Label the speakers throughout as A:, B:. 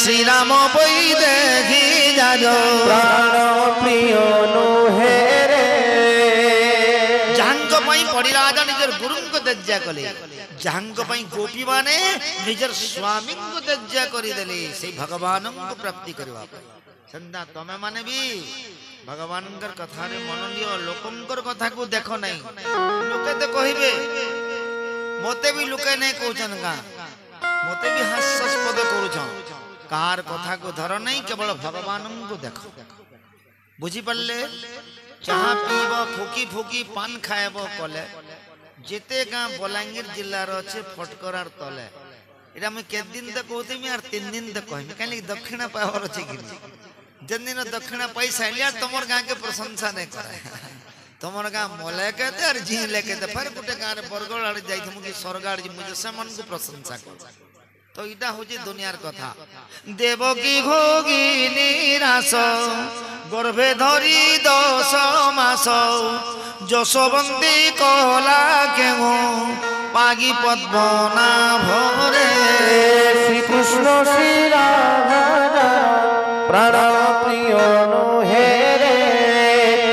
A: श्री राम बई देखी जाजो
B: प्राण प्रिय नुहे रे
A: जहांग पई पड़ी राजा निजर गुरु को दज्जा कले जहांग पई गोपी माने निजर स्वामी को दज्जा करी देले से भगवान को प्राप्ति करवा संदा तमे माने भी भगवान कथा रे मन लियो लोकंकर कथा को देखो नहीं लोके तो कहिबे मोते भी लुके नहीं कहउछन का मोते भी हास्यास्पद करूछन कार कथा को धर नहीं केवल भगवान को देखो बुझी पड़ले चाहा पीब फुकी फुकी पान खाएब कले जेते गाँ बलांगीर जिलार अच्छे फटकरार तले इटा मुझे के दिन तो कहती यार 3 दिन तो कहमी कहीं दक्षिणा पावर अच्छे कि जिन दिन दक्षिणा पाई सारे तुम गाँ के प्रशंसा नहीं करे तुम गाँ मले कहते और झी लेके फिर गोटे गाँव में बरगढ़ आड़े जाइए मुझे सरगाड़ मुझे से मन को प्रशंसा कर तो इटा हूँ दुनियार कथा देवकी भोगी निराश गर्भे धरी 10 मास जशोवंती कला केहू पागी पद्मना भरे
B: श्री कृष्ण श्री राधा प्राण प्रिय नुहे रे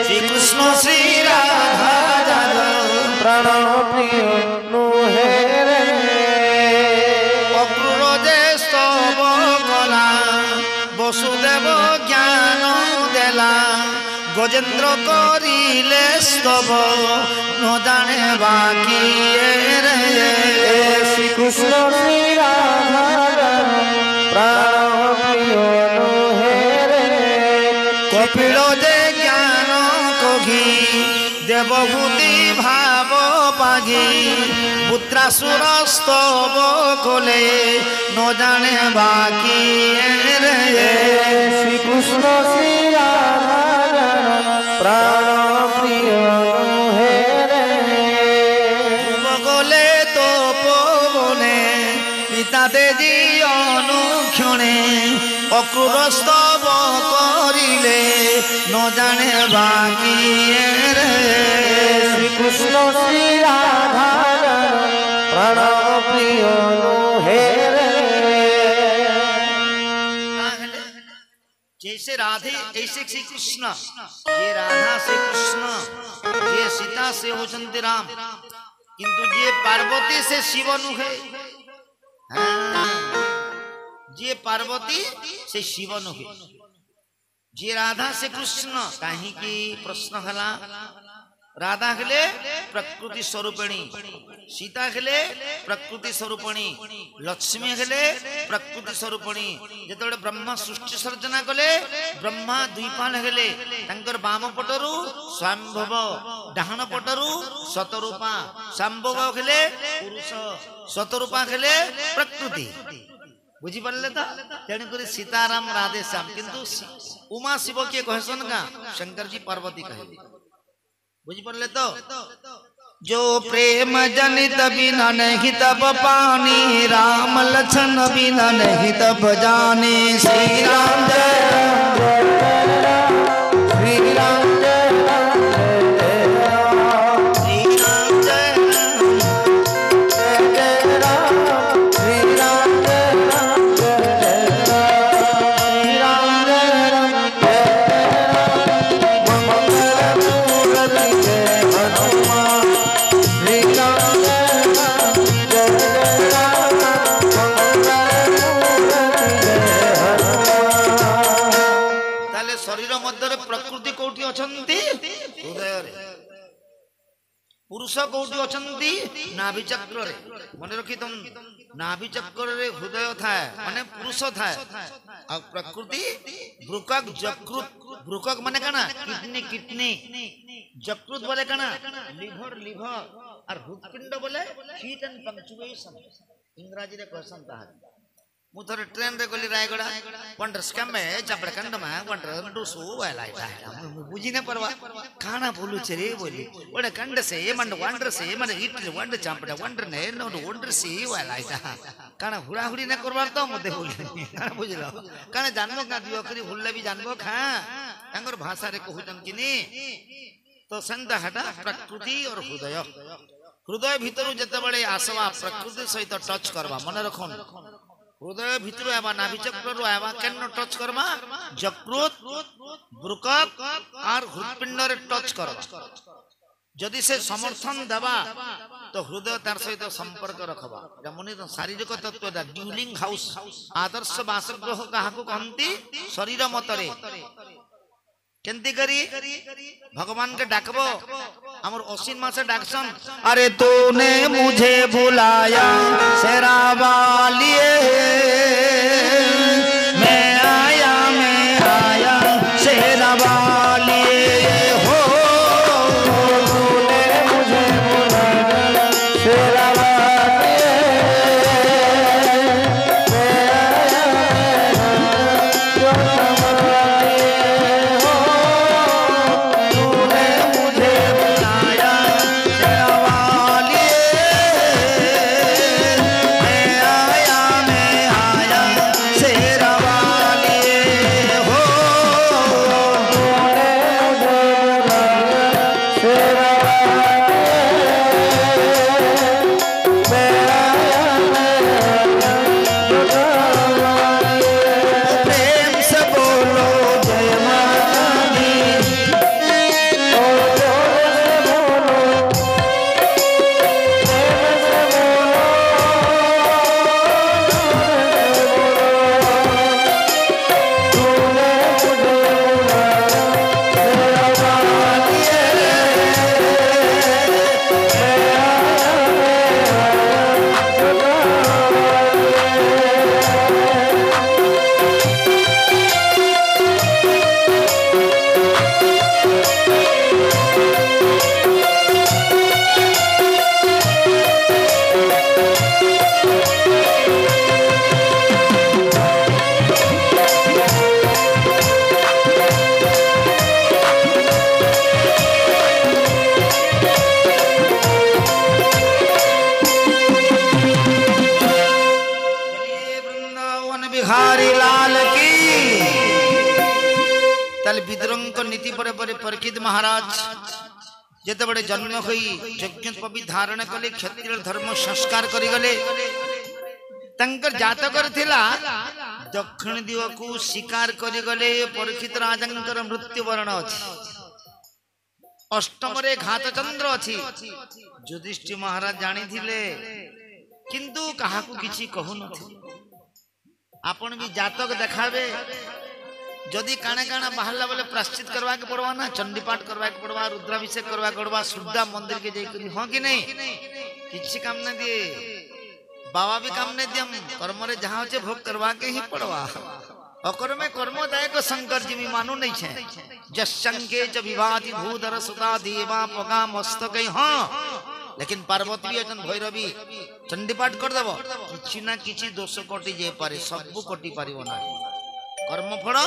A: श्री कृष्ण श्री राधा
B: प्राण प्रिय नुहे रे
A: वसुदेव ज्ञान देला गजेन्द्र करिले स्तव न जाने बाकी रे
B: श्री कृष्ण श्री राधा प्राण प्रिय नुहे रे
A: कपिल जे ज्ञान कघी देवभूति भाव पाघी पुत्रासुर स्तव कोले न जाने बाकी रे
B: श्री कृष्ण श्री राधा प्राण प्रिय नुहे रे
A: गले तो पवने पिता तेजी अनुक्षणे अक्रूर स्तव करिले न जाने बाकी रे
B: श्री कृष्ण श्री राधा प्राण प्रिय नुहे रे
A: जैसे राधे ऐसे श्री कृष्ण ये राधा से कृष्ण ये सीता से होचंती राम किंतु ये पार्वती से शिव नुहे जे पार्वती से शिव नुहे जे राधा से कृष्ण कहीं की प्रश्न हला राधा हेले प्रकृति स्वरूपिणी सीता हेले प्रकृति स्वरूपिणी लक्ष्मी हेले प्रकृति स्वरूपिणी जेतबेले ब्रह्मा सृष्टि सर्जना कले ब्रह्मा द्वीपाल हेले तांकर बाम पटरु स्वयंभव डाहण पटरु शतरूपा संभोग हेले पुरुष शतरूपा हेले प्रकृति बुझी पड़ले तो तेणुक सीताराम राधे श्याम किंतु उमा शिव किए कहसन का शंकर जी पार्वती कहे बुझी पड़ले तो जो प्रेम जनित बिना नहीं तब पानी राम लक्षण बिना नहीं तब जाने श्री राम जय
B: श्री राम जय
A: पुरुष कौटी अछंती नाभि चक्र रे मन रखी तुम नाभि चक्र रे हृदय थाए माने पुरुष थाए आ प्रकृति भ्रुकक जकृत भ्रुकक माने कना किडनी किडनी जकृत बोले कना लिवर लिवर और हृदपिंड बोले हीट एंड पंक्चुएशन इंग्रजी रे कहसन ताहा मु थरे ट्रेन रे गली रायगढ़ पंडर स्कैम में चपड़ कंड में पंडर डोसो वाला है बुझी न परवा खाना बोलू चरे बोली ओडे कंड से मंड वंडर से मन इटली वंड चपड़ वंडर ने नो वंडर से वाला है काना हुड़ा हुड़ी न करवार तो मते बोली काना बुझलो काना जानबो का दियो करी हुल्ले भी जानबो खा तांगर भाषा रे कहूतन किनी तो संता हटा प्रकृति और हृदय हृदय भीतर जते बळे आसवा प्रकृति सहित टच करवा मन रखन हृदय भितर आवा नाभि चक्र आवा केन टच करमा यकृत बृकक और हृदपिंड रे टच करबा जदि से समर्थन देबा तो हृदय तार सहित संपर्क रखबा जमुनी शारीरिक तत्व दा ड्यूलिंग हाउस आदर्श बासगृह काहाकू कहंती शरीर मतरे केंती करी भगवान के डाकबो हमर अश्विन मासे डाकसन अरे तूने मुझे बुलाया शेरा वालिए मैं आया शेरा वालिए हो
B: तूने मुझे बुलाया शेरा वालिए मैं आया जो संभालिए हो तूने मुझे
A: बुलाया शेरा वालिए मैं आया शेरा वालिए हो प्रेम से बोलो जय माता दी वृंदावन बिहारी लाल की तल विद्रंग नीति पर परीक्षित महाराज जेते बड़े जन्म होई यज्ञ पवि धारण कले क्षत्रिय धर्म संस्कार करी गले तंकर जातकर थिला दक्षिण दिव को शिकार करी गले परीक्षित राजंकर मृत्यु वर्ण अछि अष्टम रे घात चंद्र अछि युधिष्ठिर महाराज जानी थिले किंतु काहाकू किछि कहु नथिले आपण भी जातक देखाबे जदि काने काना बाहरला बोले प्राश्चित करवा के पड़वा ना चंडीपाठ करवा के पड़वा रुद्राभिषेक करवा के पड़वा शुद्धा मंदिर के जाई करी हां कि नहीं किछि काम न दिए बाबा भी काम नहीं दियम कर्म रे जहां होचे भोग करवा के ही पड़वा अकर में कर्मोदायक शंकर जी भी मानो नहीं छे जशंके च विवाति भूधर सुता देवा पगा मस्तक हां लेकिन पार्वती अजन भैरवी चंडीपाठ कर देबो किछि ना किछि दोष कोटि जे पारे सब कोटि परिबो ना कर्मफल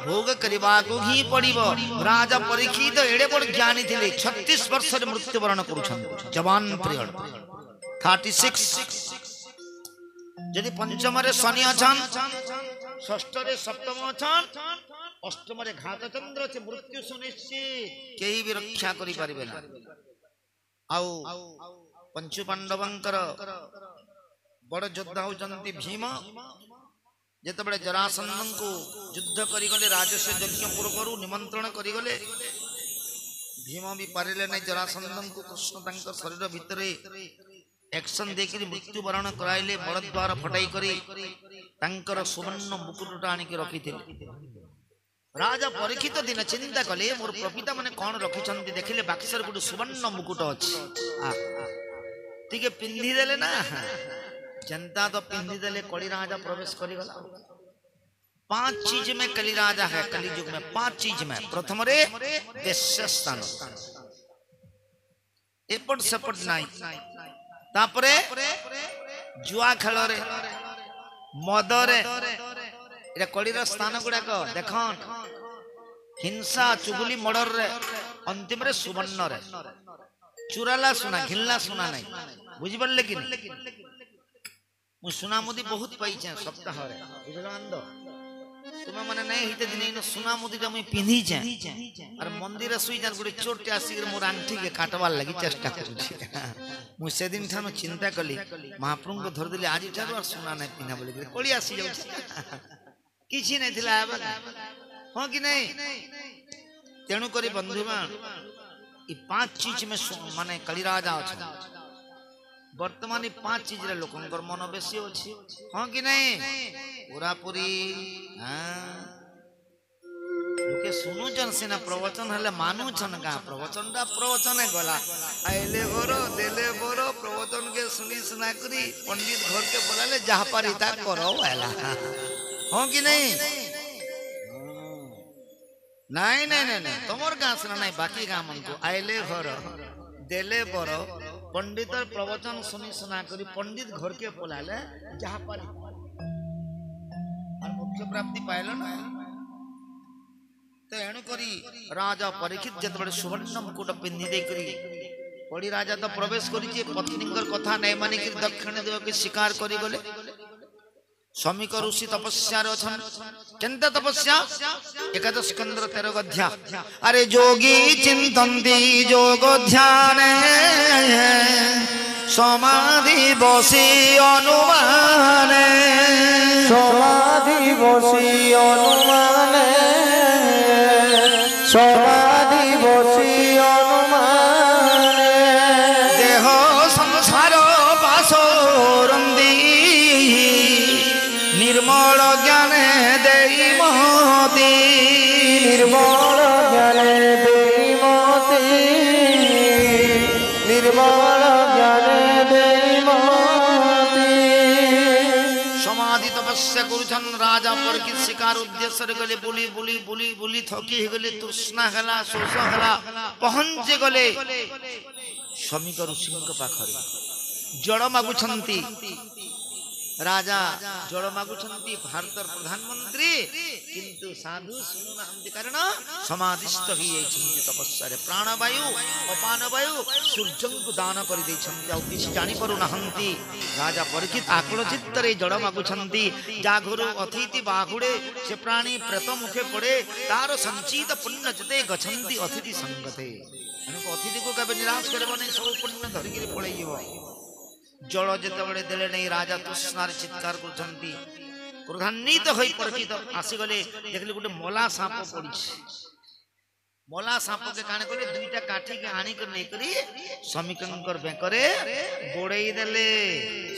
A: भोग करवा को ही पड़िबो राजा परीक्षित एडे बड़ ज्ञानी थिले 36 वर्ष रे मृत्युवरण करूछन जवान प्रियड 36 यदि पंचम रे शनि अछन षष्ठ रे सप्तम अछन अष्टम रे घात चंद्र से मृत्यु सुनिश्चित केही भी रक्षा करि परिबे ना आउ पंचु पांडवंकर बड़ योद्धा होचंती भीम जेते बड़े जरासंध को युद्ध करी गले राजस्व यज्ञ पूर्व निमंत्रण करी गले भीम भी पारिले नै जरासंध को कृष्ण तांकर शरीर भितरे एक्शन देखि मृत्यु वरण कराइले बड़द्वार फटाई करी तांकर सुवर्ण मुकुटटा आनी के रखिथिले राजा परीक्षित दिन चिंता कले मोर प्रपिता माने कोन रखिछंती देखिले बाक्सर गुड सुवर्ण मुकुट अछि तिके पिंधी देले ना जनता तो पिंधी देले कली राजा प्रवेश करी गला 5 चीज में कली राजा है कली युग में 5 चीज में प्रथम रे देश स्थान एपट सपट नाही तापरे जुआ खेल रे मद रे एटा कलीर स्थान गुडाक देखन हिंसा चुगली मर्डर रे अंतिम रे सुवर्ण रे चुराला सुना घिनला सुना नहीं बुझी पड़ले कि मु सुना मुदी बहुत पाई छे सप्ताह रे बुझलो आंदो तुम्हें माने नहीं हिते दिन इन सुना मुदिटा मुई पिंधी जे और मंदिर सुई जान गुडी चोरटे आसी मोर आंठी के काटवार लगी चेष्टा करूची मु से दिन ठानो चिंता कली महाप्रभु को धर दिले आज ठारो और सुना नहीं पिना बोली कोली आसी जाउ किछि नहीं थिला आबा हां कि नहीं तेणु करी बंधुगण ई पांच चीज में माने कलिराजा अछि वर्तमान ई पांच चीज रे लोकंकर मन बेसी अछि हां कि नहीं पूरा पूरी हां लोके सुनु जन सेना प्रवचन हले मानु छन का प्रवचन गला आइले गोरो देले बोरो प्रवचन के सुनी सुना करी पंडित घर के बोलाले जहा पारिता करो वाला हां कि नहीं नहीं नहीं नहीं नहीं तुमर गाँ सुना नहीं बाकी गाँ मन को आइले घर देले बर पंडित प्रवचन सुनी सुना करी पंडित घर के बोलाले जहा पर मुख्य प्राप्ति पाइल ना तो एणु करी राजा परीक्षित जत बड़े सुवर्ण मुकुट पिंधि दे करी पड़ी राजा तो प्रवेश करी पत्नीकर कथा नहीं मानिक दक्षिण देव के शिकार करी गले स्वामी को ऋषि तपस्या केंता तपस्या 11 स्कंद 13 अध्याय अरे जोगी चिंतन्ति जोग ध्यान समाधि बसी अनुमान
B: समाधि बसी अनुमान समाधि बसी अनुमान
A: देह संसार पासोरंदी निर्मल ज्ञान देई महती
B: निर्मल ज्ञान देई महती निर्मल ज्ञान देई महती
A: समाधि तपस्या करुछन राजा परीक्षित शिकार उद्देश्य गले बुली बुली बुली बुली थकी गले तृष्णा हला शोष हला पहुंचे गले स्वामी को ऋषि पाखरे जड़ मागुछंती राजा जड़ मागुछंती भारत प्रधानमंत्री किंतु साधु सुनुनाहंती कारण समाधिस्थ ही जाइछंती तपस्या रे प्राणवायु अपान वायु सूर्य को दान कर देछंती आ किछि जानि परू नाहंती राजा परीक्षित आकल चित्तरे जड़ मागुछंती जा घरु अतिथि बाहुड़े से प्राणी प्रेत मुखे पड़े तार संचित पुण्य जते गछंती अतिथि संगते अतिथि को कबे निराश करबो नै सब पुण्य धरि के पळै जीवो जल जिते देले नहीं राजा तृष्णार चित्कार करछंती क्रोधान्वित होई परीक्षित आसीगले देखले गोटे मला सांप पड़ी मला सांप के काने करे दुईटा काठी के आनी कर नै करी समीकंकर बेकरे गोड़ेई देले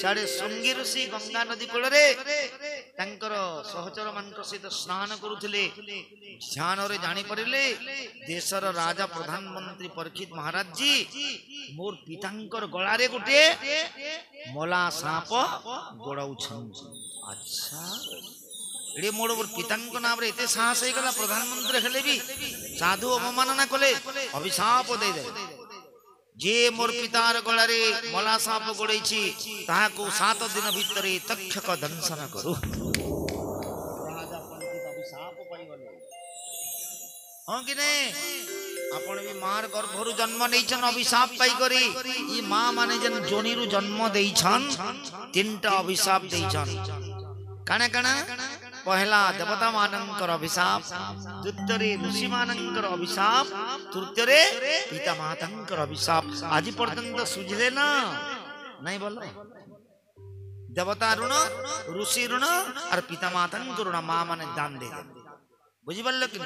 A: साडे संगी ऋषि गंगा नदी कोल रे तंकर सहचर मानक सहित स्नान करुथिले ध्यान रे जानि परिले देशर राजा प्रधानमंत्री परीक्षित महाराज जी मोर पितांकर गला रे गुटे मला सांप गोड़ाउछन अच्छा एडे मोर पितांक नाम रे एते साहस हे गला प्रधानमंत्री हेले भी साधु अवमानना कले अभिशाप दे दे जे मोर पितार गला रे मला सांप गोड़ैछि ताहाको 7 दिन भितरे तक्षक दंशन करू राजा पंडित अभिशाप पाई गले हां कि नहीं आपण भी मार गर्भरु जन्म नैछन अभिशाप पाई करी ई मां माने जन जोनीरु जन्म देइछन तीनटा अभिशाप देइछन काना काना पहला देवता मानंकर अभिशाप द्वितीय ऋषि मानंकर अभिशाप तृतीय पिता मातांकर अभिशाप आज पर्यंत सुझले ना नहीं बोलो देवता ऋण ऋषि ऋण और पिता मातांकर ऋण मां माने दान दे बुझी पारल कि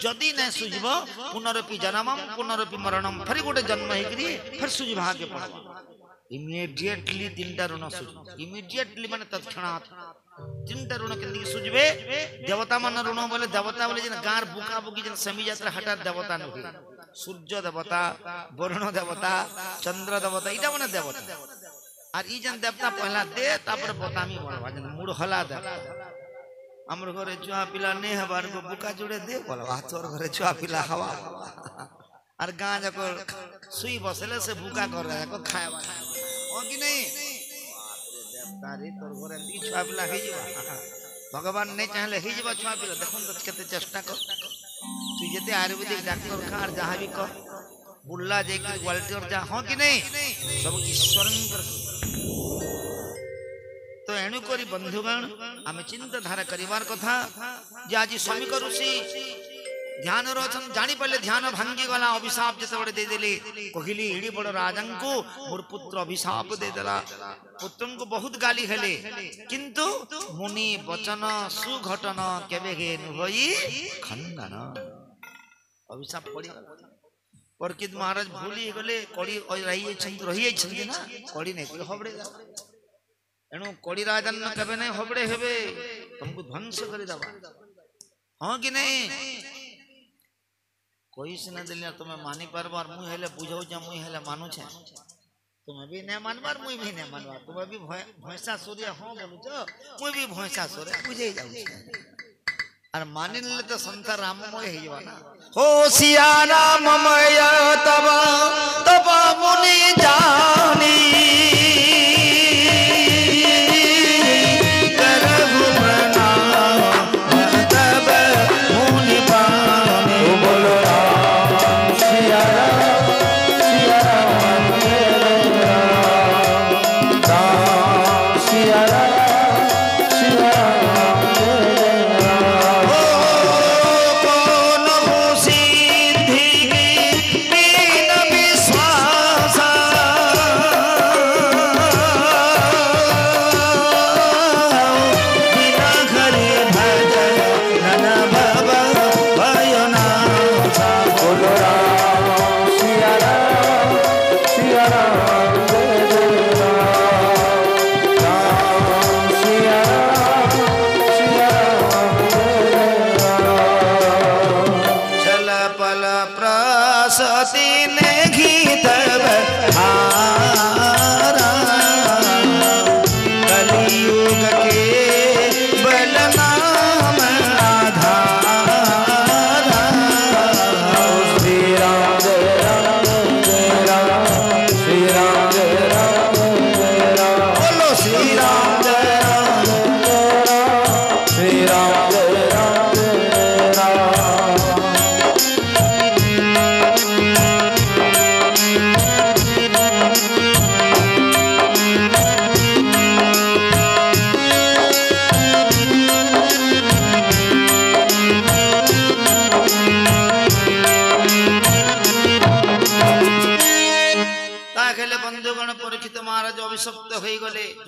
A: जदि न सुझब पुनरपि जन्मम पुनरपि मरणम फिर गोटे जन्म हेकरी फिर सुझबा के पड़बा इमीडिएटली तीनटा ऋण सुझ इमीडिएटली माने तत्क्षणात तीनटा ऋण केंदी सुझबे देवता मन ऋण बोले देवता बोले जन गार बुका बुकी जन समी यात्रा हटार देवता नही सूर्य देवता वरुण देवता चंद्र देवता इटा माने देवता और ई जन देवता पहला दे तापर बतामी बोलबा जन मूड हला दे हमर घरे छुआ पिला ने हबार को बुका जोड़े दे बोलबा तोर घरे छुआ पिला हवा और गां जको सुई बसले से बुका कर रहा को खाएबा ओ कि नहीं तारी तोर घरे दी छुआ पिला हे जीवा भगवान ने चाहले हे जीवा छुआ पिला देखन तो केते चेष्टा कर तू जते आयुर्वेदिक डॉक्टर खार जहां भी कर बुल्ला जे की क्वालिटी और जा हो कि नहीं सब ईश्वरन कर तो एणु करी बंधुगण आम चिंताधारा करिवार कथा जे आज श्रमिक ऋषि ध्यान रचन जानी पाले ध्यान भांगी गला अभिशाप जेते दे देले कहली एडी बड़ राजा को मोर पुत्र अभिशाप दे देला पुत्र को बहुत गाली हेले किंतु मुनि वचन सुघटन केबे गे नुहई खंडन अभिशाप पड़ी परकित महाराज भूली गले कड़ी रही छंदी ना कड़ी नहीं कोई हबड़े एणु कड़ी राजन केबे नहीं हबड़े हेबे तुमको ध्वंस कर दबा हां कि नहीं कोई सिना दिलिया तुम्हें मानी पारबार मुई हेले बुझाऊ जा मुई हेले मानु छे तुम्हें भी नहीं मानबार मुई भी नहीं मानबार तुम्हें भी भैंसा सूर्य हो बोलू छ मुई भी भैंसा सूर्य बुझे जाऊ छे और मानि ले तो संसार राममय हे जवा ना हो सिया राममय तब तब मुनि जानी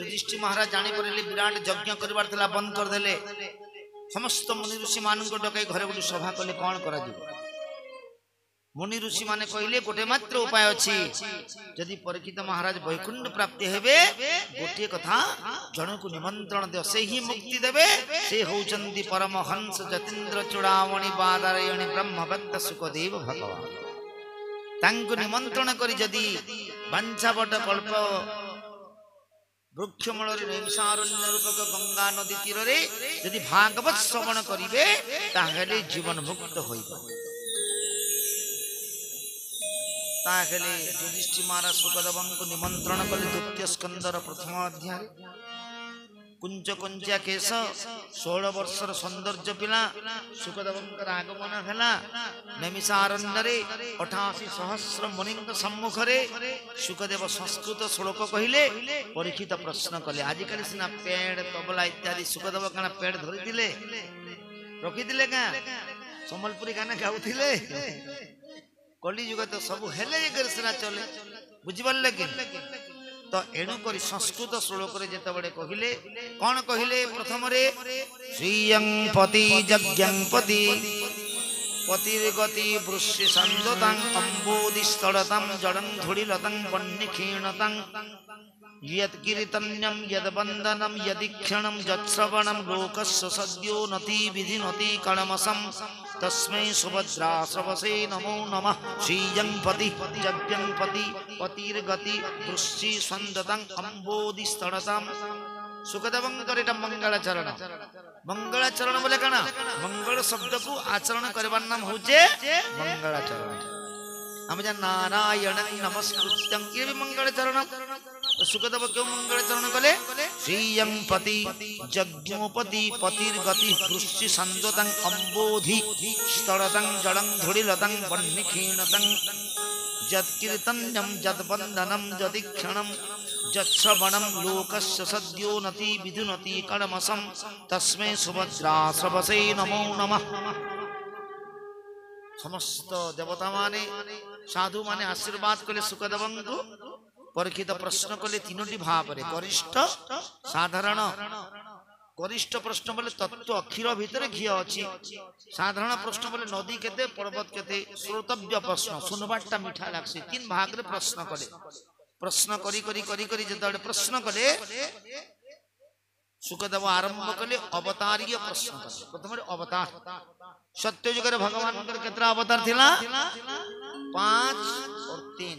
A: युधिष्ठिर महाराज जानी पड़े विराट यज्ञ करबार थला बंद कर देले समस्त मुनि ऋषि मान को डकाई घरे गोटे सभा कले कौन करा मुनि ऋषि माने कहले गोटे मात्र उपाय अछि यदि परीक्षित महाराज वैकुंठ प्राप्ति हेबे गोटे कथा जन को निमंत्रण दे से ही मुक्ति देबे से होचंदी परमहंस जतीन्द्र चूड़ामणि बादारयणि ब्रह्मभक्त सुखदेव भगवान तांको निमंत्रण करी यदि वांछावट कल्प वृक्षमूल नैमिषारण्य रूपक गंगा नदी तीर रे यदि भागवत श्रवण करिवे ताहेले जीवन मुक्त होइबो ताहेले युधिष्ठिर महाराज सुखदेवଙ୍କୁ निमंत्रण कले द्वितीय स्कंदर प्रथम अध्याय कुंज कुंजा केश 16 वर्षर सौंदर्य पिला सुखदेवଙ୍କର आगमन हला नैमिषारण्य रे 88 सहस्र मुनिଙ୍କ सम्मुखरे सुखदेव संस्कृत श्लोक कहिले परीक्षित प्रश्न कले आजिकाली सिना पेड़ तबला इत्यादि सुखदेव काना पेड़ धरिथिले रखिथिले का संबलपुरी गाना गाउथिले कली युग तो सब हेले सिना चले बुझिबल्ले कि तो एणु करी संस्कृत श्लोक रे जेते बडे कहिले कोन कहिले प्रथम रे श्रीयं पति यज्ञं पति पतिर्गति वृष्टि संदतं अंबोधिस्तडतं जडं धुडिलतं वन्निखीणतं यत् कीर्तन्यं यद् वन्दनं यदीक्षणं यत्श्रवणं लोकस्य सद्यो नति विधिनति कर्मसं तस्मै सुभद्रा श्रवसे नमो नमः श्रीयं पति यज्ञं पति पतिर्गति वृष्टि संदतं अंबोधिस्तडतं सुखदेवंकर एटा मंगलाचरण बोले कना मंगल शब्द को आचरण करबार नाम होचे मंगलाचरण हम जा नारायण नमस्कृत्यं ये भी मंगलाचरण सुखदेव क्यों मंगलाचरण कले श्रीयं पति यज्ञोपति पतिर्गति वृष्टि संजतं अंबोधि स्तडतं जडं धुडिलतं वन्निखीणतं यत् कीर्तन्यं यद् वन्दनं यदीक्षणं যৎশ্রবণম লোকস্য সদ্यो নতি বিধুনতি কর্মসম তস্মৈ সুভদ্রা শ্রবসে নমো নমঃ। সমস্ত দেবতা মানে সাধু মানে আশীর্বাদ কলে সুখদেবଙ୍କୁ পরীক্ষিত প্রশ্ন কলে তিনোটি ভাবে গরিষ্ঠ সাধারণ। গরিষ্ঠ প্রশ্ন বলে তত্ত্ব ক্ষীর ভিতরে ঘি অছি, সাধারণ প্রশ্ন বলে নদী কেতে পর্বত কেতে, শ্রোতব্য প্রশ্ন শুনবারটা মিঠা লাগছে। তিন ভাগরে প্রশ্ন কলে। প্রশ্ন করি করি করি করি যেতবে প্রশ্ন কলে সুখদেব আরম্ভ কলে অবতারীয় প্রশ্ন কলে। প্রথমে অবতার সত্য যুগের ভগবানଙ୍କର কেতটা অবতার থিলা? 5 और 3।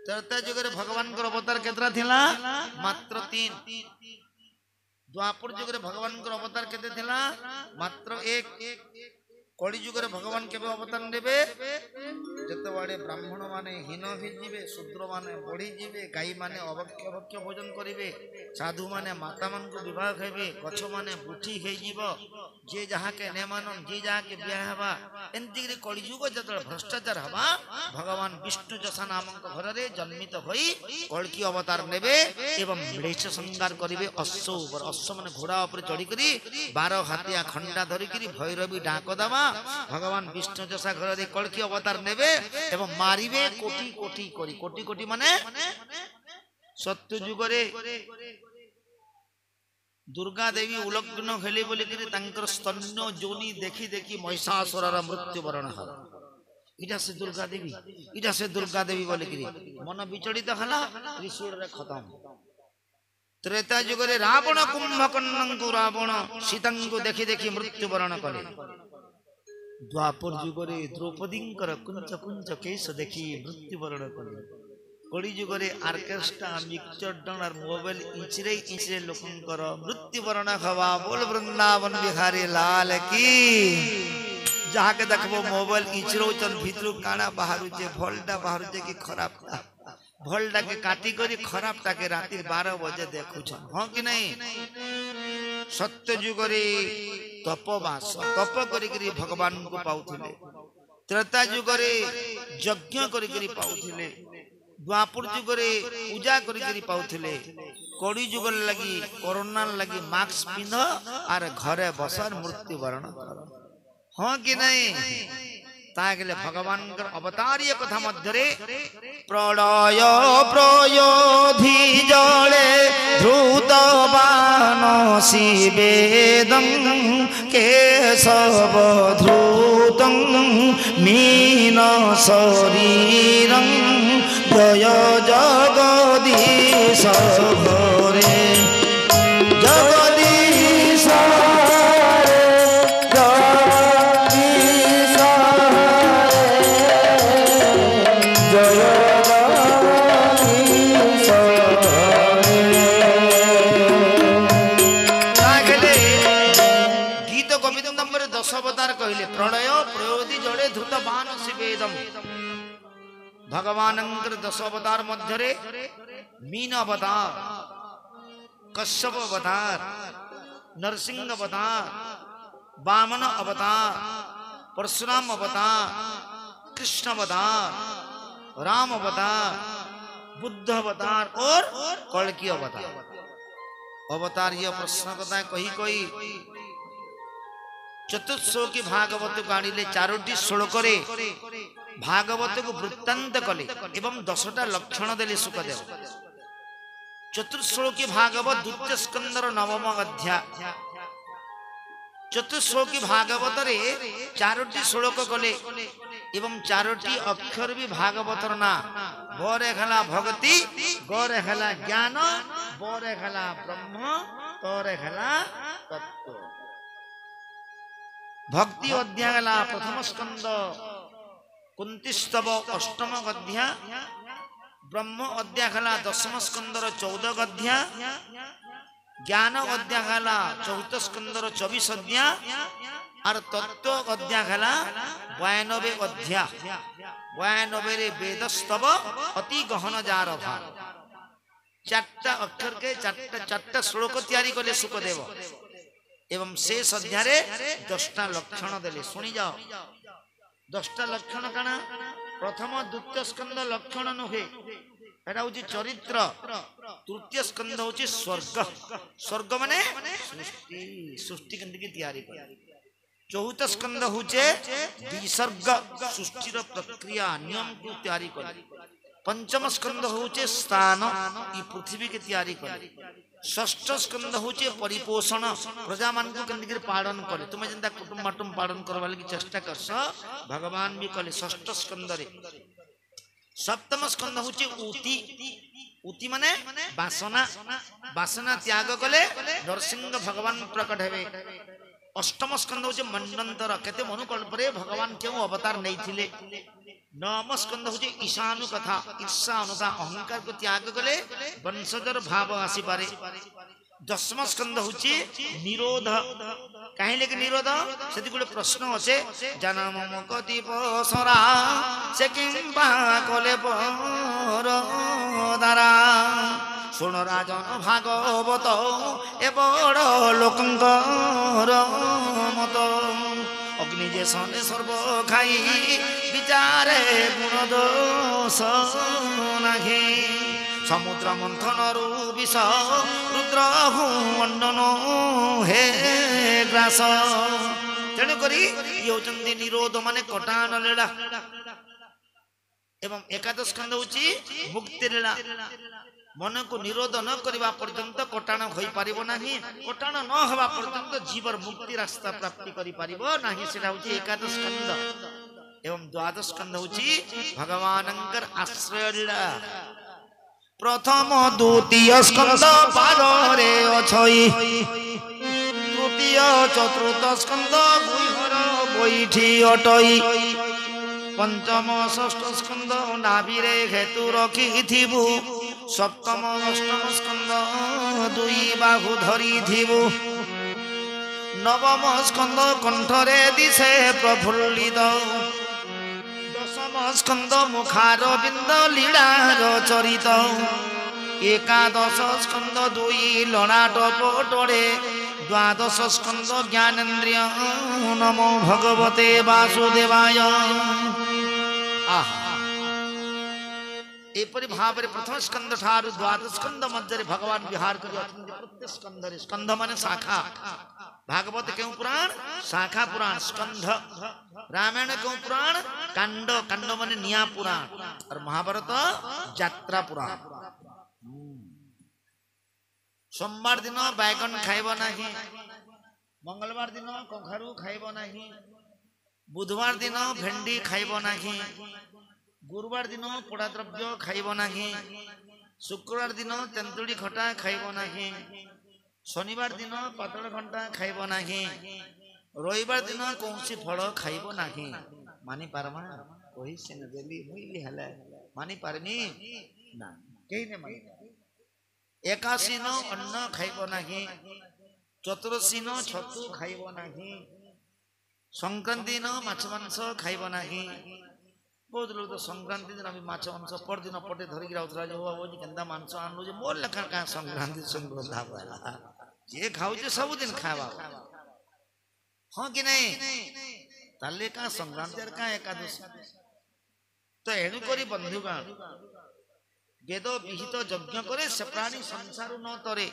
A: त्रेता युगर भगवानଙ୍କର अवतार केतरा थिला? मात्र 3। द्वापर युगर भगवानଙ୍କର अवतार केते थिला? मात्र 1। कली युगर भगवान केबे अवतार नेबे? जतबाडे ब्राह्मण माने हीन हो जिवे, शूद्र माने बढ़ी जिवे, गाई माने अभक्ष्य भक्ष्य भोजन करिवे, साधु माने माता मान को विवाह हेबे, गछ माने बुठी हे जीवो, जे जहा के ने मानन जे जहा के बियाह हवा। एंती कली युग जतबे भ्रष्टाचार हवा भगवान विष्णु जसा नामक घर रे जन्मित होई कल्की अवतार नेबे एवं मृष संगार करिवे। अश्व ऊपर, अश्व माने घोड़ा ऊपर चढ़ी करी 12 हाथिया खंडा धरी करी भैरवी डाक दवा भगवान विष्णु जसा घर रे कल्की अवतार नेबे एवं मारिबे कोटी कोटी करी। कोटी कोटी माने सत्य युगरे दुर्गा देवी उलग्न हेले बोली करी तांकर स्तन्य जोनी देखी देखी महिषासुरर मृत्यु वरण हल। इटा से दुर्गा देवी, इटा से दुर्गा देवी बोली करी मन विचलित हला, त्रिशूल रे खत्म। त्रेता युगरे रावण कुंभकर्णंकु रावण सीतांकु देखी देखी मृत्यु वरण कले। द्वापर युगरे द्रौपदींकर कुंच कुंच केश देखी मृत्यु वरण कले। कली युगरे आर्केस्ट्रा मिक्सचर डनर मोबाइल इंचरे इंचरे लोकंकर मृत्यु वरण हवा। बोल वृंदावन बिहारी लाल की। जहा के देखबो मोबाइल इंचरो चन भितरु काना बाहरु जे भलटा बाहरु जे की खराब भलटा के काटी करी खराबटा के राती 12 बजे देखु छ। हां कि नहीं? सत्य युगरे तपवास तप करी करी भगवान को पाउथिले। त्रेता युगरे यज्ञ करी करी पाउथिले। द्वापर युगरे पूजा करी करी पाउथिले। कड़ी युग लगी कोरोना लगी मास्क पिंध और घरे बसर मृत्यु वरण कर। हाँ कि नहीं? तागले भगवान अवतारीय कथा मध्यरे प्रलय प्रयोधि जले ध्रुतबाण शिवेदं केशव ध्रुतं मीन शरीरं जय जगदीश घरे। जगदीश अवतार कहले प्रलय प्रयोधि जड़े ध्रुतबाण शिवेदम। भगवान 10 अवतार मध्यरे मीन अवतार, कश्यप अवतार, नरसिंह अवतार, वामन अवतार, परशुराम अवतार, कृष्ण अवतार, राम अवतार, बुद्ध अवतार और कल्की अवतार। अवतार ये प्रश्न कथा कही कही चतुर्थ की भागवत को आनिले 4टी श्लोक रे भागवत को वृत्तांत कले एवं 10टा लक्षण देले सुखदेव। चतुर्थ की भागवत द्वितीय स्कंदर 9म अध्याय। चतुर्थ की भागवत रे 4टी श्लोक कले एवं 4टी अक्षर भी भागवतर ना। बरे खला भक्ति, गरे खला ज्ञान, बरे खला ब्रह्म, तरे खला तत्व। भक्ति अध्याय गला प्रथम स्कंद कुंतीस्तव 8म अध्याय, ब्रह्म अध्याय गला 10म स्कंदर 14 अध्याय, ज्ञान अध्याय गला 4th स्कंदर 24 अध्याय और तत्व अध्याय गला 92 अध्याय। 92 रे वेदस्तव अति गहन जार भाव। 4टा अक्षर के 4टा श्लोक तैयारी कले सुखदेव एवं शेष अध्याय 10टा लक्षण देले। सुनी जाओ 10टा लक्षण काना? प्रथम द्वितीय स्कंद लक्षण नुहे एटा होची चरित्र तृतीय स्कंद होची स्वर्ग स्वर्ग माने सृष्टि सृष्टि केंद्र की तैयारी कर चौथ स्कंद होचे विसर्ग सृष्टिर प्रक्रिया नियम को तैयारी कर पंचम स्कंद होचे स्थान ई पृथ्वी के तैयारी कर षष्ठ स्कंद होचे परिपोषण प्रजा मान को केंद्र पालन करे तुम जेंता कुटुंब माटुम पालन करवा लगी चेष्टा करस भगवान भी कले षष्ठ स्कंद रे सप्तम स्कंद होचे ऊति ऊति माने वासना वासना त्याग कले नरसिंह भगवान प्रकट हेबे अष्टम स्कंद होचे मंडंतर केते मनुकल्प रे भगवान क्यों अवतार नहीं थिले नवम स्कंद होचे ईशानु कथा ईर्षा अनुता अहंकार को त्याग कले वंशजर भाव आसी पारे दशम स्कंद होचे निरोध काहे लेके निरोध सेति गुटे प्रश्न আছে जनम मुक्ति पसरा से किंबा कले पर दारा सुन राजन भागवत ए बड़ लोकंकर मत अग्नि जे सने सर्व खाई विचारे गुण दोष नाही समुद्र मंथन रु विष रुद्र मंडन हे ग्रास तेणु करी ये निरोध माने कटान लीला एवं एकादश स्कंद होची मुक्ति लीला मन को निरोध न करवा पर्यंत कटाण होई पारिबो नाही कटाण न हवा पर्यंत जीवर मुक्ति रास्ता प्राप्ति करि पारिबो नाही सेटा होची एकादश स्कंद एवं द्वादश स्कंद होची भगवानंकर आश्रय लीला प्रथम द्वितीय स्कंद पादरे अछई तृतीय चतुर्थ स्कंद गुहर बैठी अटई पंचम षष्ठ स्कंद नाभिरे हेतु रखी थिबु सप्तम अष्टम स्कंद दुई बाहु धरी थिबु नवम स्कंद कंठरे दिशे प्रफुल्लित दशम स्कंद मुखार बिंद लीलार चरित एकादश स्कंद दुई ललाट पटरे द्वादश स्कंद ज्ञानेन्द्रिय नमो भगवते वासुदेवाय आहा एपरि भाव प्रथम स्कंद ठार द्वादश स्कंद मध्य भगवान विहार कर प्रत्येक स्कंद स्कंद माने शाखा भागवत क्यों पुराण शाखा पुराण स्कंध रामायण क्यों पुराण कांड कांड माने निया पुराण और महाभारत यात्रा पुराण सोमवार दिन बैगन खाइब नाही मंगलवार दिन कखारु खाइब नाही बुधवार दिन भेंडी खाइब नाही गुरुवार दिन पोड़ा द्रव्य खाइब नाही शुक्रवार दिन तेंतुड़ी खटा खाइब नाही शनिवार दिन पातल घंटा खाइब नाही रविवार दिन कौनसी फल खाइब नाही मानि पारमा कहि से न देली मुई हले मानि पारनी ना केही ने मानि एकादशी न अन्न खाइब नाही चतुर्दशी न छतु खाइब नाही संक्रांति न माछ मांस खाइब नाही बहुत लोग तो संक्रांति दिन आम माछ मांस परदिन पटे धरिक राउथला जे बाबू जी केंदा मांस आनलु जे मोर लेखा का संक्रांति संक्रांति पड़ा जे खाउ जे सब दिन खावा हां कि नहीं ताले का संक्रांति और का एकादशी तो एणु करी बंधुगण वेद विहित यज्ञ करे से प्राणी संसार न तरे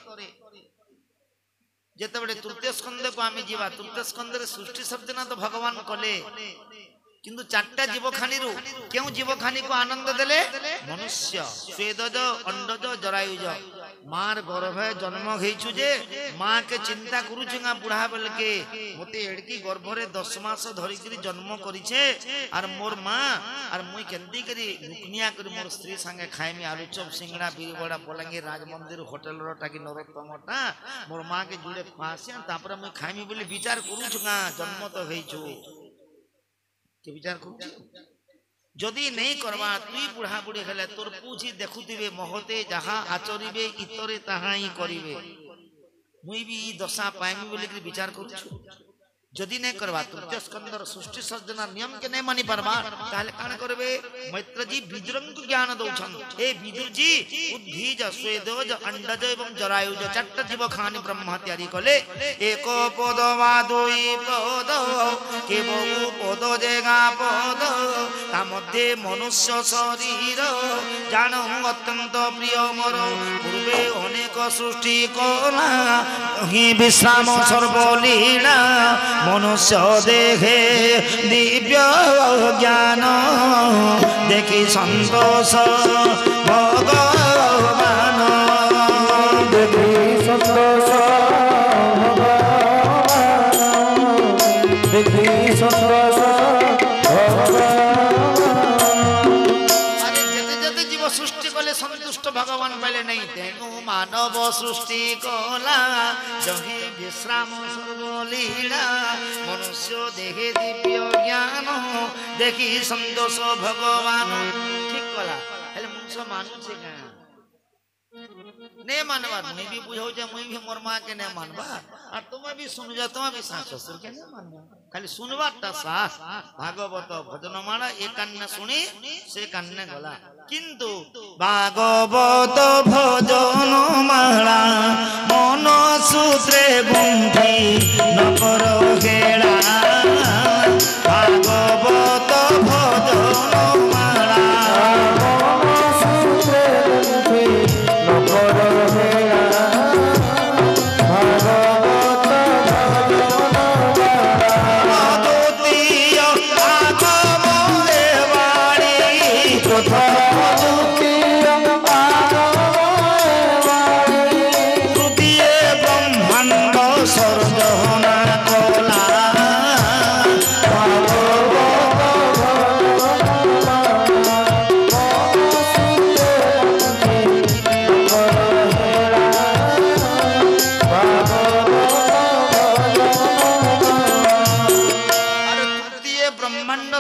A: जेते बडे तृतीय स्कंद को आमे जीवा तृतीय स्कंद रे सृष्टि शब्द ना तो भगवान कले किंतु चारटा जीवखानी रु क्यों जीवखानी को आनंद देले मनुष्य स्वेदज अंडज जरायुज मार गर्भे जन्म हेचु जे मां के चिंता करूछुगा बुढ़ा बेल के मते एडकी गर्भरे 10 मास धरि करी जन्म करिछे आर मोर मां आर मुई केंदी करी रुकनिया करी मोर स्त्री संगे खाइमी आलू चप सिंगड़ा बीरबड़ा बलांगीर राजमंदिर होटल रो टाकी नरोत्तमटा मोर मां के जुड़े फासिया तापर मुई खाइमी बोली विचार करूछुगा जन्म तो हेचु के विचार करू जदि नहीं करवा तुई बुढ़ा बुढ़ी हेले तोर पूछी देखुथिबे महते जहा आचरिबे इतरे ताहा ही करिवे मुई भी दशा पाइमी बोली विचार करू जदि नहीं करवा तृतीय स्कंदर सृष्टि सर्जना नियम के नहीं मानी पारबा ताले काण करबे मैत्र जी विदुरंक ज्ञान दउछन हे विदुर जी उद्भिज स्वेदज अंडज एवं जरायुज चट्ट जीव खानि ब्रह्म तैयारी कले एक पद वा दुई पद के बहु पद जेगा पद ता मध्ये मनुष्य शरीर जान अत्यंत प्रिय मोर पूर्वे अनेक सृष्टि कला ही विश्राम सर्वलीला मनुष्य देखे दिव्य ज्ञान देखी संतोष भगवान
B: देखी संतोष देखी संतोष
A: जीव सृष्टि कले संतुष्ट भगवान पहले नहीं तेनु मानव सृष्टि कला जही विश्राम सर्वलीला मनुष्य देखे दिव्य ज्ञान देखी संतोष भगवान ठीक कला हेले मनुष्य मानुछे का नहीं मानवा मुई भी बुझाऊ जे मुई भी मोर मां के नहीं मानबा और तुम भी सुन जा तुम भी सास ससुर के नहीं मानबा खाली सुनवाटा सास भागवत भजन माला एक कान सुनी से कान गला किंतु भागवत भजन माला मन सूत्रे गुंथी न कर हेड़ा भागवत भजन माला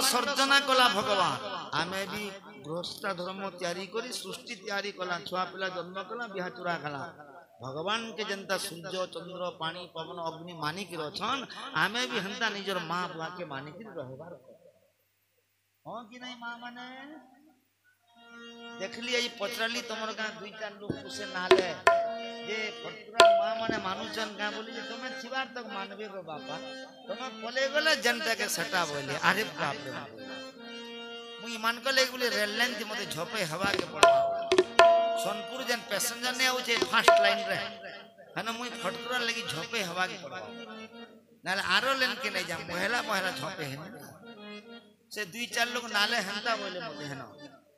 A: सर्जना कला भगवान आमे भी गृहस्थ धर्म तैयारी करी सृष्टि तैयारी कला छुआ पिला जन्म कला बिहा चुरा कला भगवान के जनता सूर्य चंद्र पानी पवन अग्नि मानिक रछन आमे भी हंता निजर मां बुआ के मानिक रहबार हां कि नहीं मां माने देखली आई पचराली तमर गां दुई चार लोग कुसे नाले जे फटुरा मां माने मानुचन गां बोली जे तुमे छिबार तक मानबे गो बापा तुमे बोले गले जनता के सटा बोले अरे बाप रे मुई मान को ले बोले रेल लाइन थी मते झोपे हवा के पड़वा सोनपुर जन पैसेंजर ने आउचे फास्ट लाइन रे हन मुई फटुरा लगी झोपे हवा के पड़वा नाले आरो लेन के नहीं जा मोहला मोहला झोपे है से दुई चार लोग नाले हंता बोले मते हन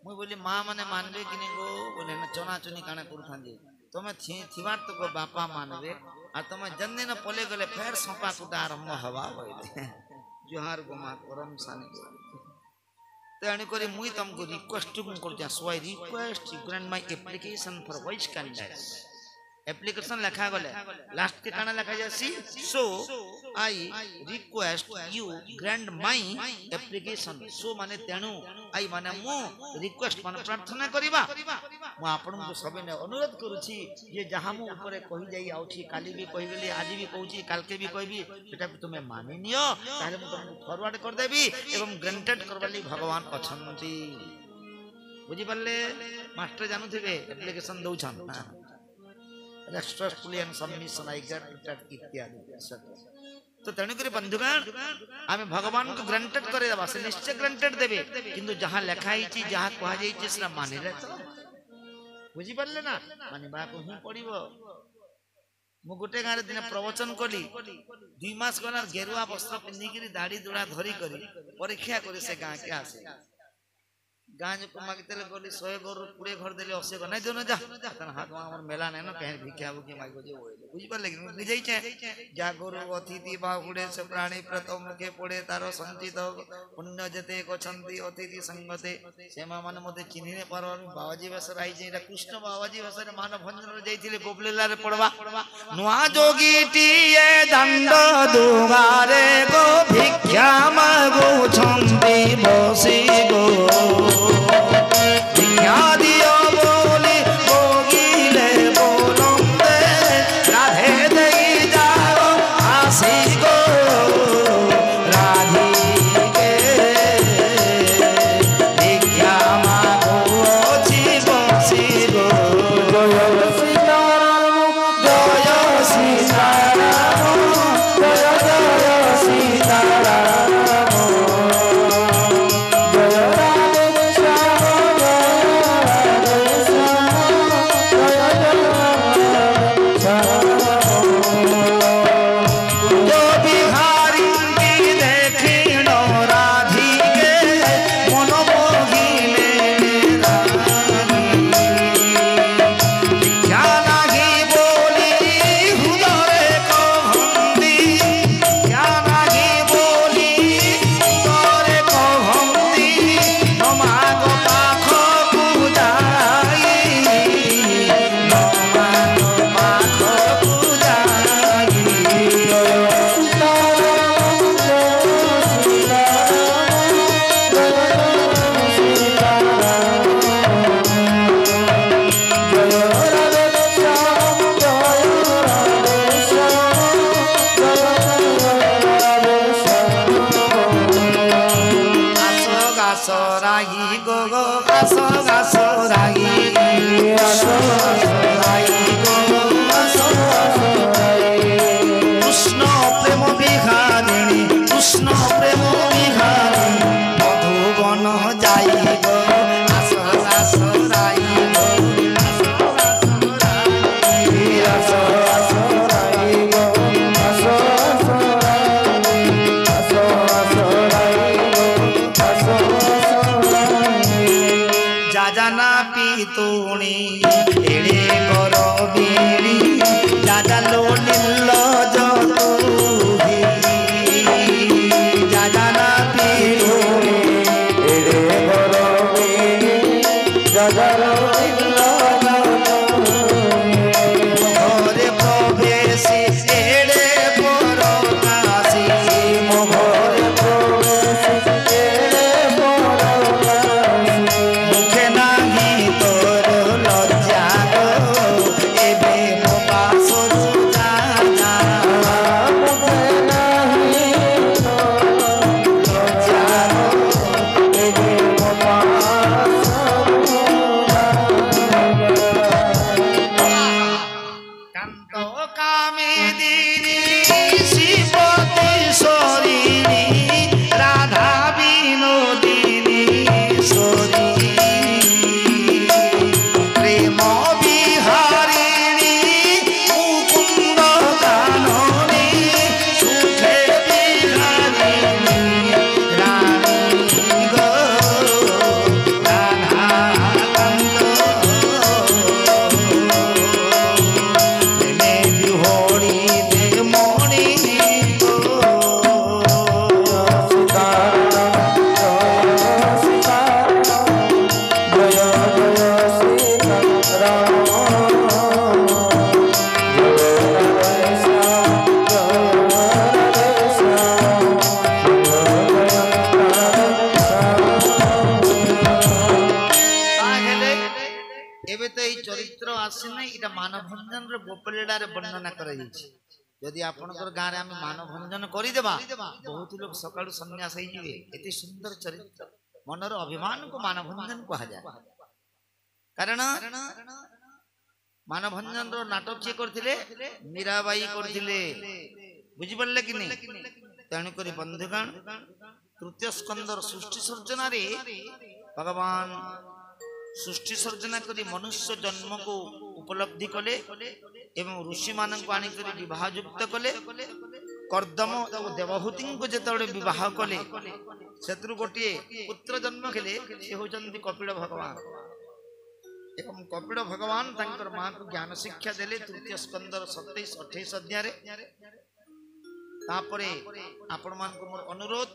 A: मुई बोली मां माने मानबे कि नहीं गो बोले ना चना चुनी काने करथांजे तमे थिबार तो को बापा मानबे आ तमे जन्ने न पले गले फेर सोपा कुटा आरंभ हवा बोले जोहार गोमा करम सानी तेणु करी मुई तुमको रिक्वेस्ट करछा so I request you grant my application for voice kindness application लिखा गले लास्ट के काना लिखा जासी so I request you grant my application so माने तेणु आई माने मु रिक्वेस्ट माने प्रार्थना करिबा मु आपन को सबे ने अनुरोध करूची ये जहां मु ऊपर कहि जाई आउची काली भी कहि गेली आज भी कहूची काल के भी कहबी सेटा तुमे मानि नियो ताले मु तुमको फॉरवर्ड कर देबी एवं ग्रांटेड करबाली भगवान अछंती बुझी पल्ले मास्टर जानू थिबे एप्लीकेशन दउछन respectfully and submission I get इत्यादि तो तेणु करी बंधुगण आमे भगवान को ग्रांटेड करे देबा से निश्चय ग्रांटेड देबे किंतु जहां लिखाई छी जहां कहा जाई छी सेला मानि रे तो बुझी पड़ले ना मानिबा को ही पड़िबो मु गोटे गारे दिन प्रवचन कली 2 मास गला गेरुआ वस्त्र पिन्नी करी दाढ़ी दुड़ा धरी करी परीक्षा करे से गां के आसे गां जो मागतेले बोली 100 घर पूरे घर देले 80 घर नहीं देनो जा तन हाथ हमर मेला नै न कहीं भिक्षा बुकी मागो जे होय बुझ पर लेकिन निजई छे जा गुरु अतिथि बाहुडे से प्राणी प्रथम के पड़े तारो संचित पुण्य जते कोछंती अतिथि संगते सेमा मन मते चिन्हि ने पर बाबाजी वेसर आई जे कृष्ण बाबाजी वेसर मानव भंजन रे जाईथिले गोपलीला रे पड़वा नुआ जोगीटी ए दंड दुगारे गो भिक्षा मागो छंती बसी गो রাগি গো গো আসো আসো রাগি
B: আসো আসো
A: রাগি গো গো আসো আসো কৃষ্ণ প্রেম বিহারিণী কৃষ্ণ প্রেম বিহারিণী মধুবন যাইব আসো আসো রাগি গো
B: আসো আসো রাই গো আসো আসো রাই আসো আসো রাই গো আসো আসো রাই
A: যা জানা পিতুণী এড়ে কর বিড়ি যা জালো নীল যতুধি যা জানা পিতুণী
B: এড়ে গরমে জাগারো
A: ঘরে প্রবেশে এড়ে পর কাশি
B: মোহরে প্রবেশ এড়ে পরবাসী
A: মুখে নাহি তোর লজ্জা গো এবে মো পাশ জানা
B: মুখে নাহি
A: লজ্জা গো
B: এবে
A: কান্ত কামেদিনী শিবতী শরীরী রাধা বিনোদিনী শরী প্রেম বিহারিণী মুকুন্দ কাননী সুখে বিহারিণী রানী গো রাধা কান্ত প্রেমে বিহরি দে মণি গো তাহলে এবে তো এই চরিত্র আসে নাই এটা মানভঞ্জন গোপলীলার বর্ণনা କରାଯାଇଛି যদি ଆପଣଙ୍କର ଗାଁରେ ଆମେ ମାନଭଞ୍ଜନ କରିଦେବା ବହୁତ ଲୋକ ସକାଳୁ ସନ୍ନ୍ୟାସ ହେଇଯିବେ ଏତେ ସୁନ୍ଦର ଚରିତ୍ର ମନର ଅଭିମାନକୁ ମାନଭଞ୍ଜନ କୁହାଯାଏ କାରଣ ମାନଭଞ୍ଜନର ନାଟକ କିଏ କରିଥିଲେ ମୀରାବାଇ କରିଥିଲେ ବୁଝିପାରିଲେ କି ନାହିଁ ତେଣୁକରି ବନ୍ଧୁଗଣ ତୃତୀୟ ସ୍କନ୍ଧର ସୃଷ୍ଟି ସର୍ଜନାରେ ଭଗବାନ ସୃଷ୍ଟି ସର୍ଜନା କରି ମନୁଷ୍ୟ ଜନ୍ମକୁ ଉପଲବ୍ଧି କଲେ ଏବଂ ଋଷି ମାନଙ୍କୁ ଆଣିକରି ବିବାହ ଯୁକ୍ତ କଲେ କର୍ଦ୍ଦମ ଓ ଦେବହୂତିଙ୍କୁ ଯେତେବେଳେ ବିବାହ କଲେ ସେଥିରୁ ଗୋଟିଏ ପୁତ୍ର ଜନ୍ମ ହେଲେ ସେ ହେଉଛନ୍ତି କପିଳ ଭଗବାନ ଏବଂ କପିଳ ଭଗବାନ ତାଙ୍କର ମାଙ୍କୁ ଜ୍ଞାନ ଶିକ୍ଷା ଦେଲେ ତୃତୀୟ ସ୍କନ୍ଧର 27-28 ଅଧ୍ୟାୟରେ ତାପରେ ଆପଣମାନଙ୍କୁ ମୋର ଅନୁରୋଧ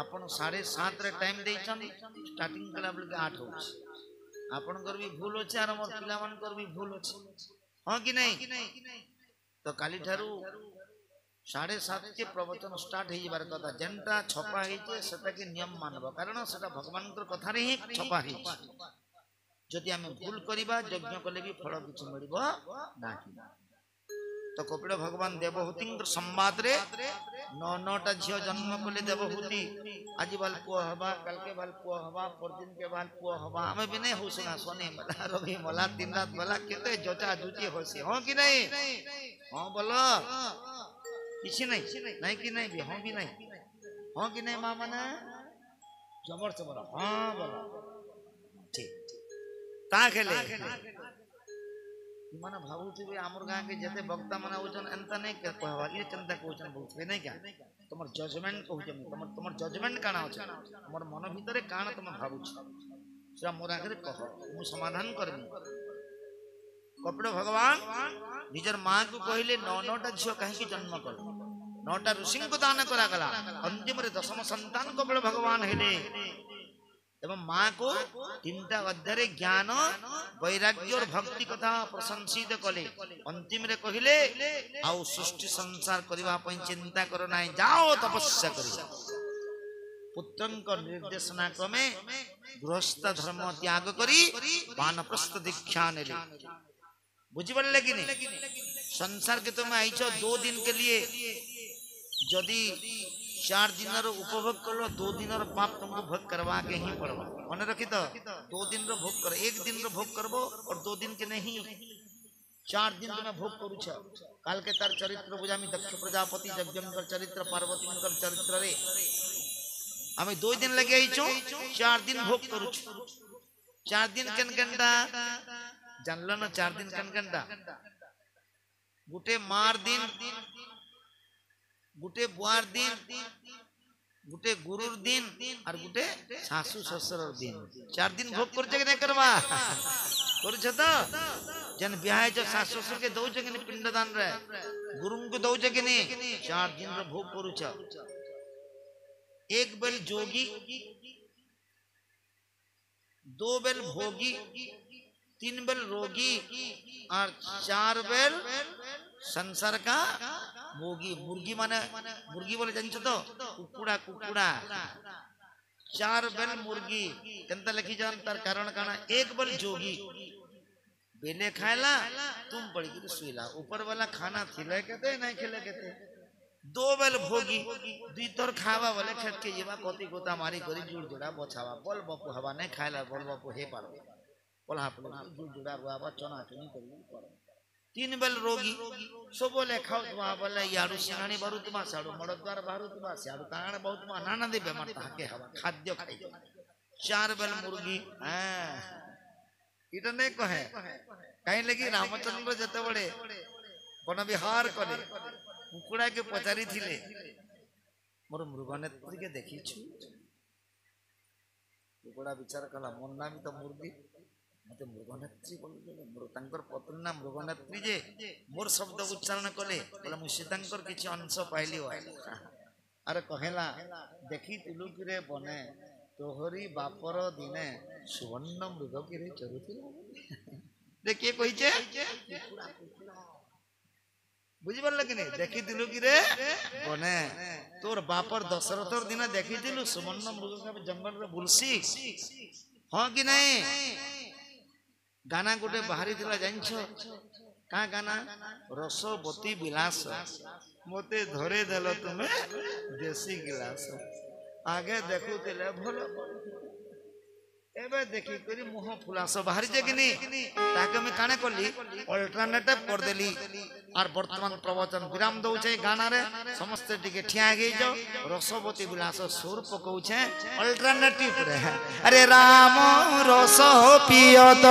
A: ଆପଣ 7:30 ଟାଇମ ଦେଇଛନ୍ତି ଷ୍ଟାର୍ଟିଂ କଲା ବେଳକୁ 8 ହେଉଛି ଆପଣଙ୍କର ବି ଭୁଲ ଅଛି ଆର ମୋର ପିଲାମାନଙ୍କର ବି ଭୁଲ ଅଛି ହଁ କି ନାହିଁ ତ କାଲି ଠାରୁ 7:30 କେ ପ୍ରବଚନ ଷ୍ଟାର୍ଟ ହେଇଯିବାର କଥା ଯେନ୍ଟା ଛପା ହେଇଛି ସେଟାକେ ନିୟମ ମାନବ କାରଣ ସେଟା ଭଗବାନଙ୍କର କଥାରେ ହିଁ ଛପା ହେଇଛି ଯଦି ଆମେ ଭୁଲ କରିବା ଯଜ୍ଞ କଲେ ବି ଫଳ କିଛି ମିଳିବ ନାହିଁ ତ କପିଳ ଭଗବାନ ଦେବହୂତିଙ୍କ ସମ୍ବାଦରେ 9ଟା ଝିଅ ଜନ୍ମ କଲେ ଦେବହୂତି ଆଜି ବାଲ ପୁଅ ହବା କାଲକେ ବାଲ ପୁଅ ହବା ପରଦିନ କେ ବାଲ ପୁଅ ହବା ଆମେ ବି ନାହିଁ ହଉ ଶୁଣା ସୋନେ ମଲା ରବି ମଲା ଦିନ ରାତ ମଲା କେତେ ଜଚା ଜୁଚି ହସି ହଁ କି ନାହିଁ ହଁ ବୋଲ କିଛି ନାହିଁ ନାହିଁ କି ନାହିଁ ବି ହଁ କି ନାହିଁ ହଁ କି ନାହିଁ ମା ମାନେ ଜବର ଜବର ହଁ ବୋଲ ଠିକ ତା ଖେଲେ ମାନେ ଭାବୁଥିବେ ଆମର ଗାଁ କେ ଯେତେ ବକ୍ତା ମାନେ ହଉଛନ୍ ଏନ୍ତା ନାଇଁ କହିବା ଇଏ କେନ୍ତା କହୁଛନ୍ ବୋଲୁଥିବେ ନାଇଁ କା ତମର ଜଜମେଣ୍ଟ କହୁଛନ୍ ତମର ଜଜମେଣ୍ଟ କାଣା ଅଛି ତମର ମନ ଭିତରେ କାଣା ତମେ ଭାବୁଛ ସେଟା ମୋର ଆଗରେ କହ ମୁଁ ସମାଧାନ କରିବି କପିଳ ଭଗବାନ ନିଜର ମାଙ୍କୁ କହିଲେ 9ଟା ଝିଅ କାହିଁକି ଜନ୍ମ କଲ 9ଟା ଋଷିଙ୍କୁ ଦାନ କରାଗଲା ଅନ୍ତିମରେ 10ମ ସନ୍ତାନ କପିଳ ଭଗବାନ ହେଲେ ଏବଂ ମାଁ को 3ଟା ଅଧ୍ୟାୟରେ ଜ୍ଞାନ ବୈରାଗ୍ୟ और भक्ति कथा प्रशंसित कले अंतिम रे कहिले आउ सृष्टि संसार करबा पई चिंता करो नाही जाओ तपस्या करी पुत्रंक निर्देशना क्रमे गृहस्थ धर्म त्याग करी वानप्रस्थ दीक्षा नेले बुझी पड़ले कि नहीं संसार के तुम आइछो 2 दिन के लिए जदि 4 दिन उपभोग कर लो 2 दिन पाप तुमको भोग करवा के ही पड़वा मन रखी तो 2 दिन भोग कर 1 दिन भोग करबो और 2 दिन के नहीं 4 दिन तुम्हें भोग करूछ काल के तार चरित्र बुझामी दक्ष प्रजापति जगजनकर चरित्र पार्वती चरित्र रे हमें 2 दिन लगे आइछो 4 दिन भोग करूछ 4 दिन केन घंटा जानलो ना 4 दिन केन घंटा गुटे मार दिन गुटे बुआर दिन गुटे गुरुर दिन और गुटे सासू ससुर दिन 4 दिन भोग कर जगे नहीं करवा करूछ तो जन ब्याह जो सासू ससुर के दो जगे नहीं पिंडदान रे गुरु को दो जगे नहीं 4 दिन रो भोग करूछ एक बेल जोगी 2 बेल भोगी 3 बेल रोगी और 4 बेल संसार का भोगी मुर्गी माने मुर्गी बोले जानछो तो कुकुड़ा कुकुड़ा 4 बेल मुर्गी केनता लिखी जान तार कारण काना एक बेल जोगी बेले खायला तुम पड़ी के सुईला ऊपर वाला खाना खिले केते नहीं खिले केते 2 बेल भोगी दुई तोर खावा बोले खेत के जेबा कोती गोता मारी करी जुड़ जुड़ा बछावा बोल बापू हवा नहीं खायला बोल बापू हे पारो बोला पड़ा जुड़ जुड़ा रुआवा चना चनी करी 3 बेल रोगी सब बोले खाओ तुम बोले याडू सिंगाणी बारू तुम साडू मड़द्वार बारू तुम साडू काण बहुत तुम नाना दे बेमार ताके हवा खाद्य खाई 4 बेल मुर्गी हां इटा नहीं कहे कहीं लगी रामचंद्र जते बड़े बन विहार कले कुकुड़ा के पचारी थिले मोर मृगनेत्री के देखी छु कुकुड़ा विचार कला मोर नाम तो मुर्गी मते मृगनेत्री बोले मोर तांकर पत्नी नाम मृगनेत्री जे मोर शब्द उच्चारण कले बोले मु सीतांकर किछि अंश पाइली होय अरे कहेला देखी तुलु किरे बने तोहरी बापर दिने सुवर्ण मृग किरे चरुथिला देखिए कहिचे बुझी पारल कि नहीं देखी दिलु किरे बने तोर बापर दशरथर दिन देखी दिलु सुवर्ण मृग के जंगल रे बुलसी हां कि नहीं गाना गोटे बाहरी थिला जानछो का गाना रसवती विलास मोते धरे देलो तुमे देसी गिलास आगे देखु तिले भलो एबे देखि करी मुह फुलास बाहरी जगिनी ताके मैं काने करली अल्टरनेटिव कर देली और वर्तमान प्रवचन विराम दउछे गाना रे समस्त टिके ठिया गई जाओ रसवती विलास सुर पकउछे अल्टरनेटिव रे अरे राम रस पियत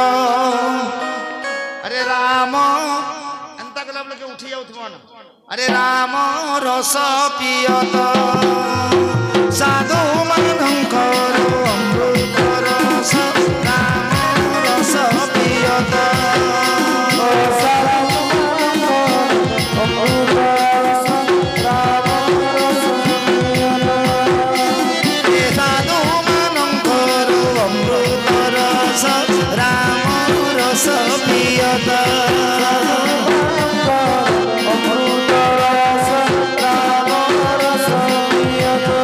A: अरे राम अंता गला लगे उठी जाउ थमन अरे राम रस पियत साधु मनंकर अमृत रस राम रस पियत साधु मनंकर अमृत रस राम रस पियत अमृत रस राम रस पियत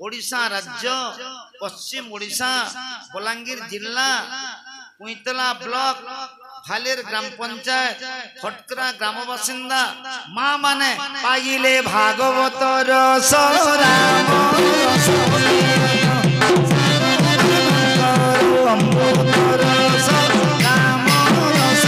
A: ओडिशा राज्य पश्चिम ओडिशा बलांगीर जिला कुइतला ब्लॉक भालेर ग्राम पंचायत फटकरा ग्राम बासिंदा माँ माने पाइले भागवत रस राम रस अमृत रस राम रस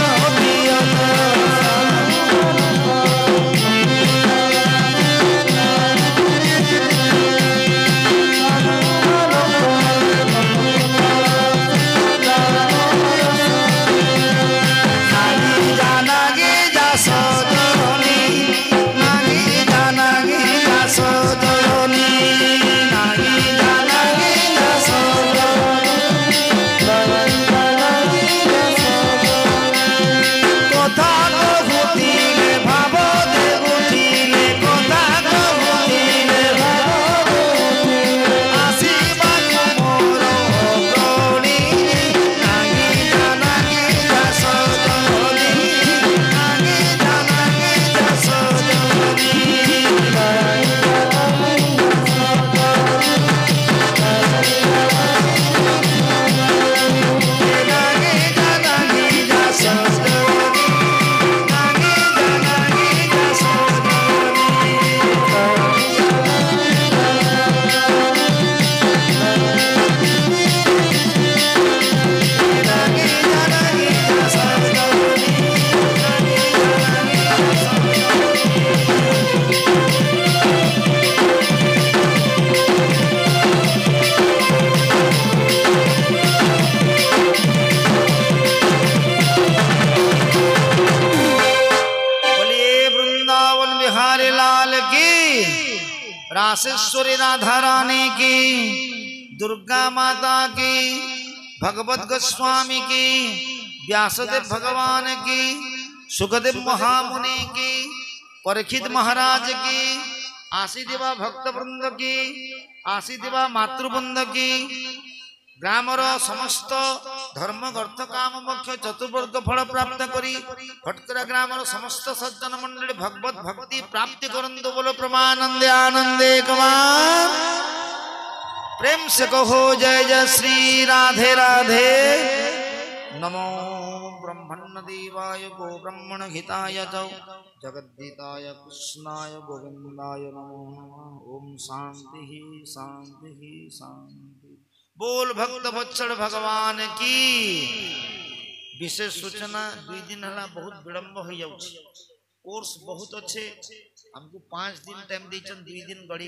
A: रासेश्वरी राधा रानी की, दुर्गा माता की, भगवत गोस्वामी की, व्यासदेव भगवान की, सुखदेव महामुनि की, परीक्षित महाराज की, आशीदेवा भक्त वृंद की, आशीदेवा मातृवृंद की, ग्रामर समस्त धर्म अर्थ काम मोक्ष चतुर्वर्ग फल प्राप्त करी फटकरा ग्रामर समस्त सज्जन मंडली भगवत भक्ति प्राप्ति करंतु बोलो प्रमानंदे आनंदे कुमार प्रेम से कहो जय जय श्री राधे राधे। नमो ब्रह्मण्य देवाय गो ब्रह्मण हिताय च जगद्दिताय कृष्णाय गोविंदाय नमो नमः। ओम शांति शांति शांति। बोल भक्त वत्सल भगवान की। विशेष सूचना 2 दिन हला बहुत विलंब हो जाउछि। कोर्स बहुत अच्छे हमको 5 दिन टाइम दी 2 दिन गड़ी